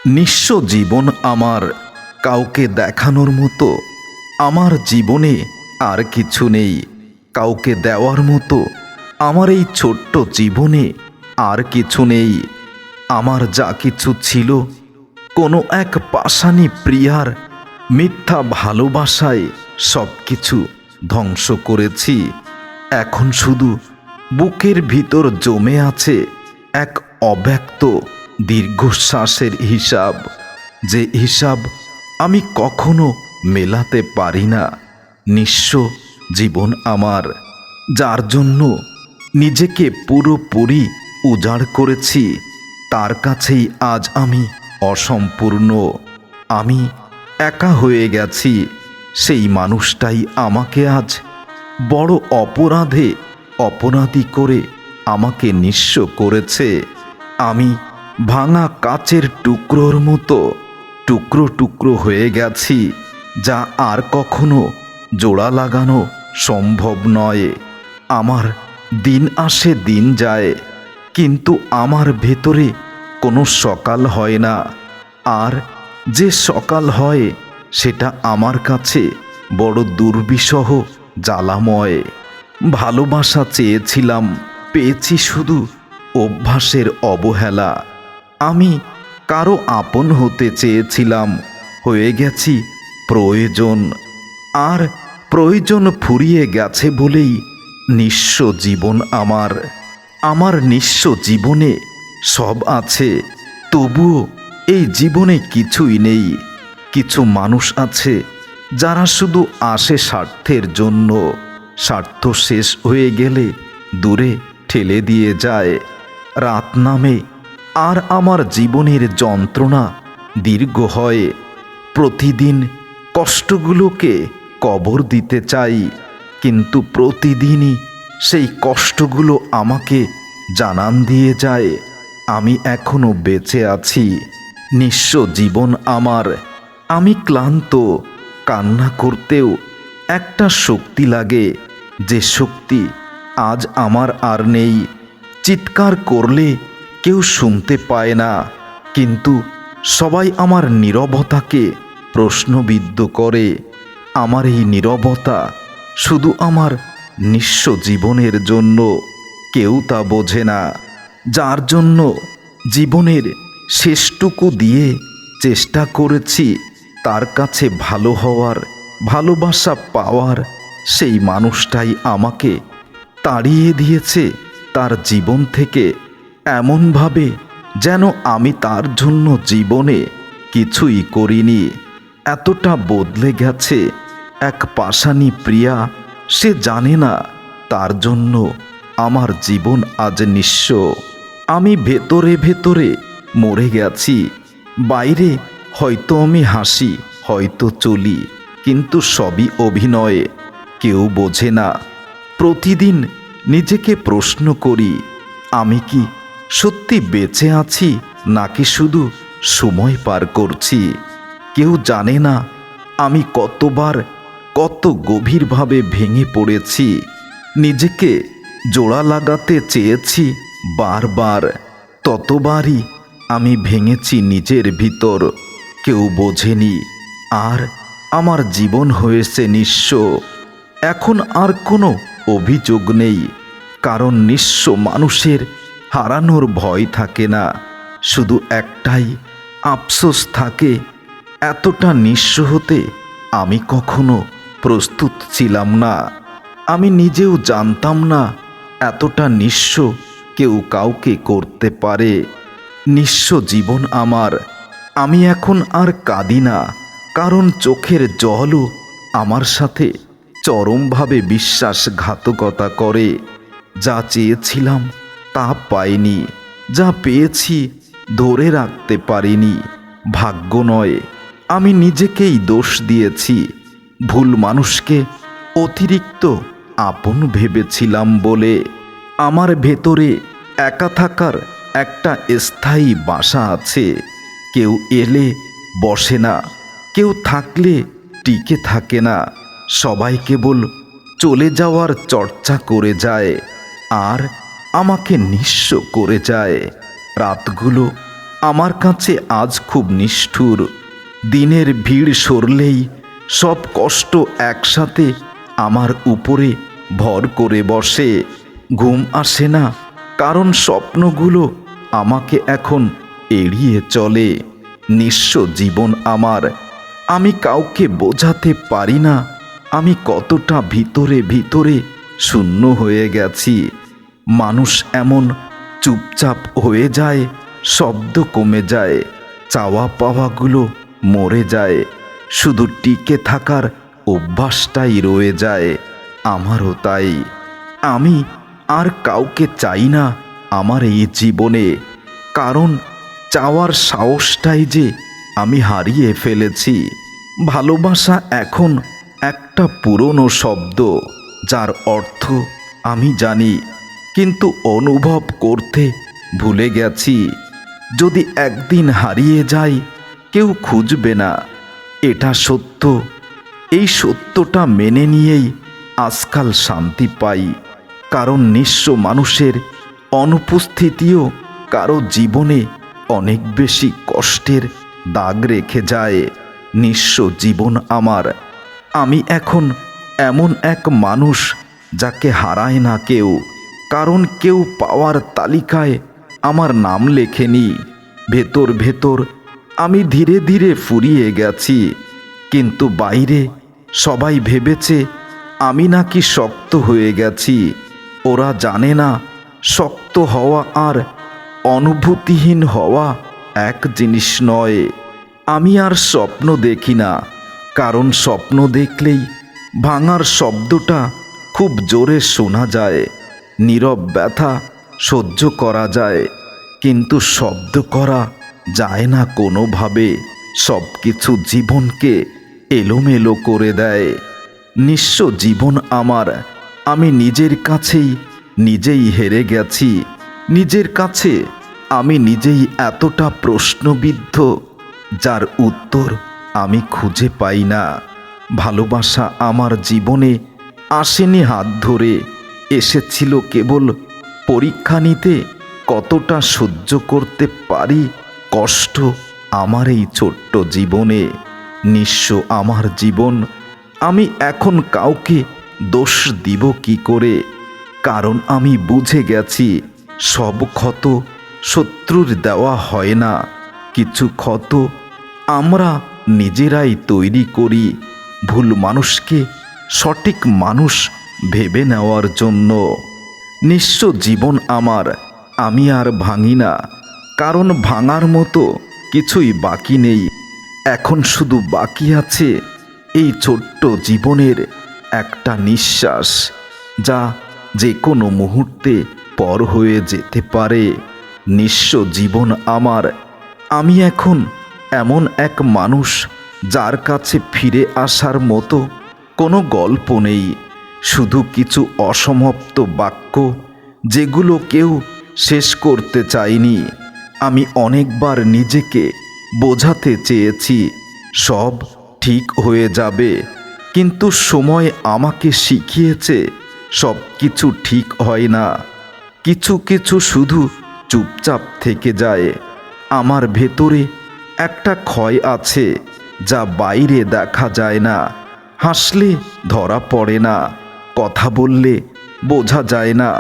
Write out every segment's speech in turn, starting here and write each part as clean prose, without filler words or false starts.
নিঃস্ব জীবন আমার, কাউকে দেখানোর মতো আমার জীবনে আর কিছু নেই। কাউকে দেওয়ার মতো আমার এই ছোট্ট জীবনে আর কিছু নেই। আমার যা কিছু ছিল কোনো এক পাষাণী প্রিয়ার মিথ্যা ভালোবাসায় সব কিছু ধ্বংস করেছি। এখন শুধু বুকের ভিতর জমে আছে এক অব্যক্ত দীর্ঘশ্বাসের হিসাব, যে হিসাব আমি কখনো মেলাতে পারি না। নিঃস্ব জীবন আমার, যার জন্য নিজেকে পুরোপুরি উজাড় করেছি, তার কাছেই আজ আমি অসম্পূর্ণ। আমি একা হয়ে গেছি। সেই মানুষটাই আমাকে আজ বড় অপরাধে অপরাধী করে আমাকে নিঃস্ব করেছে। আমি ভাঙা কাচের টুকরোর মতো টুকরো টুকরো হয়ে গেছি, যা আর কখনো জোড়া লাগানো সম্ভব নয়। আমার দিন আসে দিন যায়, কিন্তু আমার ভেতরে কোনো সকাল হয় না। আর যে সকাল হয় সেটা আমার কাছে বড় দুর্বিষহ জ্বালাময়। ভালোবাসা চেয়েছিলাম, পেয়েছি শুধু অভ্যাসের অবহেলা। আমি কারো আপন হতে চেয়েছিলাম, হয়ে গেছি প্রয়োজন। আর প্রয়োজন ফুরিয়ে গেছে বলেই নিঃস্ব জীবন আমার। আমার নিঃস্ব জীবনে সব আছে, তবুও এই জীবনে কিছুই নেই। কিছু মানুষ আছে যারা শুধু আসে স্বার্থের জন্য, স্বার্থ শেষ হয়ে গেলে দূরে ঠেলে দিয়ে যায়। রাত নামে আর আমার জীবনের যন্ত্রণা দীর্ঘ হয়। প্রতিদিন কষ্টগুলোকে কবর দিতে চাই, কিন্তু প্রতিদিনই সেই কষ্টগুলো আমাকে জানান দিয়ে যায় আমি এখনো বেঁচে আছি। নিঃস্ব জীবন আমার। আমি ক্লান্ত, কান্না করতেও একটা শক্তি লাগে, যে শক্তি আজ আমার আর নেই। চিৎকার করলে কেউ শুনতে পায় না, কিন্তু সবাই আমার নীরবতাকে প্রশ্নবিদ্ধ করে। আমার এই নীরবতা শুধু আমার নিঃস্ব জীবনের জন্য, কেউ তা বোঝে না। যার জন্য জীবনের শেষটুকু দিয়ে চেষ্টা করেছি তার কাছে ভালো হওয়ার, ভালোবাসা পাওয়ার, সেই মানুষটাই আমাকে তাড়িয়ে দিয়েছে তার জীবন থেকে, এমনভাবে যেন আমি তার জন্য জীবনে কিছুই করিনি। এতটা বদলে গেছে এক পাষাণী প্রিয়া, সে জানে না তার জন্য আমার জীবন আজ নিঃস্ব। আমি ভেতরে ভেতরে মরে গেছি। বাইরে হয়তো আমি হাসি, হয়তো চলি, কিন্তু সবই অভিনয়। কেউ বোঝে না। প্রতিদিন নিজেকে প্রশ্ন করি, আমি কি সত্যি বেঁচে আছি নাকি শুধু সময় পার করছি। কেউ জানে না আমি কতবার, কত গভীরভাবে ভেঙে পড়েছি। নিজেকে জোড়া লাগাতে চেয়েছি বারবার, ততবারই আমি ভেঙেছি নিজের ভিতর। কেউ বোঝেনি, আর আমার জীবন হয়েছে নিঃস্ব। এখন আর কোনো অভিযোগ নেই, কারণ নিঃস্ব মানুষের হারানোর ভয় থাকে না, শুধু একটাই আফসোস থাকে, এতটা নিঃস্ব হতে আমি কখনো প্রস্তুত ছিলাম না। আমি নিজেও জানতাম না এতটা নিঃস্ব কেউ কাউকে করতে পারে। নিঃস্ব জীবন আমার। আমি এখন আর কাঁদি না, কারণ চোখের জলও আমার সাথে চরমভাবে বিশ্বাসঘাতকতা করে। যা চেয়েছিলাম তা পাইনি, যা পেয়েছি ধরে রাখতে পারিনি। ভাগ্য নয়, আমি নিজেকেই দোষ দিয়েছি। ভুল মানুষকে অতিরিক্ত আপন ভেবেছিলাম বলে। আমার ভেতরে একা থাকার একটা স্থায়ী বাসা আছে। কেউ এলে বসে না, কেউ থাকলে টিকে থাকে না। সবাই কেবল চলে যাওয়ার চর্চা করে যায়, আর আমাকে নিঃস্ব করে যায়। রাতগুলো আমার কাছে আজ খুব নিষ্ঠুর। দিনের ভিড় সরলেই সব কষ্ট একসাথে আমার উপরে ভর করে বসে। ঘুম আসে না, কারণ স্বপ্নগুলো আমাকে এখন এড়িয়ে চলে। নিঃস্ব জীবন আমার, আমি কাউকে বোঝাতে পারি না আমি কতটা ভিতরে ভিতরে শূন্য হয়ে গেছি। মানুষ এমন চুপচাপ হয়ে যায়, শব্দ কমে যায়, চাওয়া পাওয়াগুলো মরে যায়, শুধু টিকে থাকার অভ্যাসটাই রয়ে যায়। আমারও তাই। আমি আর কাউকে চাই না আমার এই জীবনে, কারণ চাওয়ার সাহসটাই যে আমি হারিয়ে ফেলেছি। ভালোবাসা এখন একটা পুরনো শব্দ, যার অর্থ আমি জানি, কিন্তু অনুভব করতে ভুলে গেছি। যদি একদিন হারিয়ে যাই, কেউ খুঁজবে না, এটা সত্য। এই সত্যটা মেনে নিয়েই আজকাল শান্তি পাই, কারণ নিঃস্ব মানুষের অনুপস্থিতিও কারো জীবনে অনেক বেশি কষ্টের দাগ রেখে যায়। নিঃস্ব জীবন আমার, আমি এখন এমন এক মানুষ যাকে হারায় না কেউ, কারণ কেউ পাওয়ার তালিকায় আমার নাম লেখেনি। ভেতর ভেতর আমি ধীরে ধীরে ফুরিয়ে গেছি, কিন্তু বাইরে সবাই ভেবেছে আমি নাকি শক্ত হয়ে গেছি। ওরা জানে না শক্ত হওয়া আর অনুভূতিহীন হওয়া এক জিনিস নয়। আমি আর স্বপ্ন দেখি না, কারণ স্বপ্ন দেখলেই ভাঙার শব্দটা খুব জোরে শোনা যায়। নীরব ব্যথা সহ্য করা যায়, কিন্তু শব্দ করা যায় না কোনোভাবে। সব কিছু জীবনকে এলোমেলো করে দেয়। নিঃস্ব জীবন আমার, আমি নিজের কাছেই নিজেই হেরে গেছি। নিজের কাছে আমি নিজেই এতটা প্রশ্নবিদ্ধ, যার উত্তর আমি খুঁজে পাই না। ভালোবাসা আমার জীবনে আসেনি হাত ধরে, এসেছিল কেবল পরীক্ষা নিতে কতটা সহ্য করতে পারি কষ্ট আমার এই ছোট্ট জীবনে। নিঃস্ব আমার জীবন, আমি এখন কাউকে দোষ দিব কি করে? কারণ আমি বুঝে গেছি সব ক্ষত শত্রুর দেওয়া হয় না, কিছু ক্ষত আমরা নিজেরাই তৈরি করি ভুল মানুষকে সঠিক মানুষ ভেবে নেওয়ার জন্য। নিঃস্ব জীবন আমার, আমি আর ভাঙি না, কারণ ভাঙার মতো কিছুই বাকি নেই। এখন শুধু বাকি আছে এই ছোট্ট জীবনের একটা নিঃশ্বাস, যা যে কোনো মুহূর্তে পর হয়ে যেতে পারে। নিঃস্ব জীবন আমার, আমি এখন এমন এক মানুষ যার কাছে ফিরে আসার মতো কোনো গল্প নেই, শুধু কিছু অসমাপ্ত বাক্য যেগুলো কেউ শেষ করতে চায়নি। আমি অনেকবার নিজেকে বোঝাতে চেয়েছি সব ঠিক হয়ে যাবে, কিন্তু সময় আমাকে শিখিয়েছে সব কিছু ঠিক হয় না। কিছু কিছু শুধু চুপচাপ থেকে যায়। আমার ভেতরে একটা ক্ষয় আছে যা বাইরে দেখা যায় না। হাসলে ধরা পড়ে না, কথা বললে বোঝা যায় না,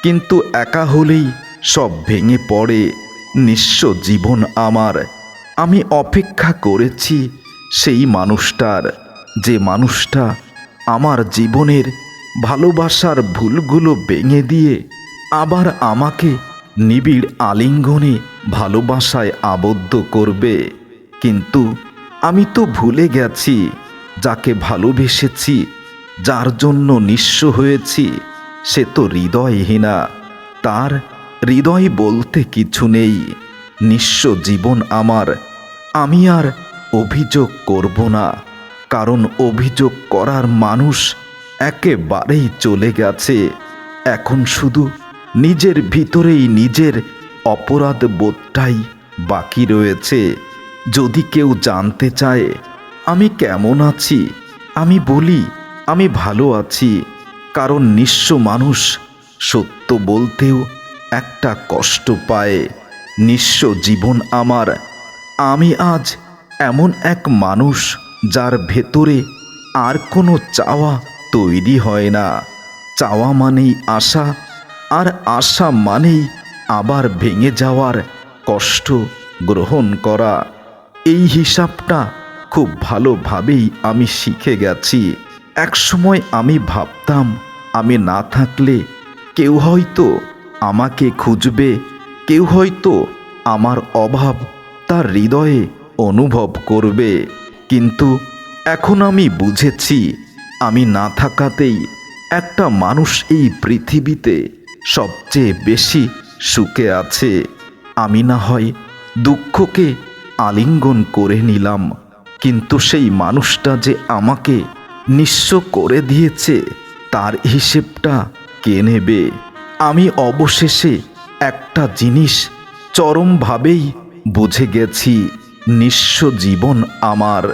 কিন্তু একা হলেই সব ভেঙে পড়ে। নিঃস্ব জীবন আমার, আমি অপেক্ষা করেছি সেই মানুষটার, যে মানুষটা আমার জীবনের ভালোবাসার ভুলগুলো ভেঙে দিয়ে আবার আমাকে নিবিড় আলিঙ্গনে ভালোবাসায় আবদ্ধ করবে। কিন্তু আমি তো ভুলে গেছি যাকে ভালোবেসেছি, যার জন্য নিঃস্ব হয়েছি, সে তো হৃদয়হীনা, তার হৃদয় বলতে কিছু নেই। নিঃস্ব জীবন আমার, আমি আর অভিযোগ করব না, কারণ অভিযোগ করার মানুষ একেবারেই চলে গেছে। এখন শুধু নিজের ভিতরেই নিজের অপরাধ বোধটাই বাকি রয়েছে। যদি কেউ জানতে চায় আমি কেমন আছি, আমি বলি আমি ভালো আছি, কারণ নিঃস্ব মানুষ সত্য বলতেও একটা কষ্ট পায়। নিঃস্ব জীবন আমার। আমি আজ এমন এক মানুষ যার ভেতরে আর কোনো চাওয়া তৈরি হয় না। চাওয়া মানেই আশা, আর আশা মানেই আবার ভেঙে যাওয়ার কষ্ট গ্রহণ করা। এই হিসাবটা খুব ভালোভাবেই আমি শিখে গেছি। একসময় আমি ভাবতাম আমি না থাকলে কেউ হয়তো আমাকে খুঁজবে, কেউ হয়তো আমার অভাব তার হৃদয়ে অনুভব করবে। কিন্তু এখন আমি বুঝেছি আমি না থাকাতেই একটা মানুষ এই পৃথিবীতে সবচেয়ে বেশি সুখে আছে। আমি না হয় দুঃখকে আলিঙ্গন করে নিলাম, কিন্তু সেই মানুষটা যে আমাকে নিঃস্ব করে দিয়েছে তার হিসেবটা কে নেবে? আমি অবশেষে একটা জিনিস চরমভাবেই বুঝে গেছি, নিঃস্ব জীবন আমার।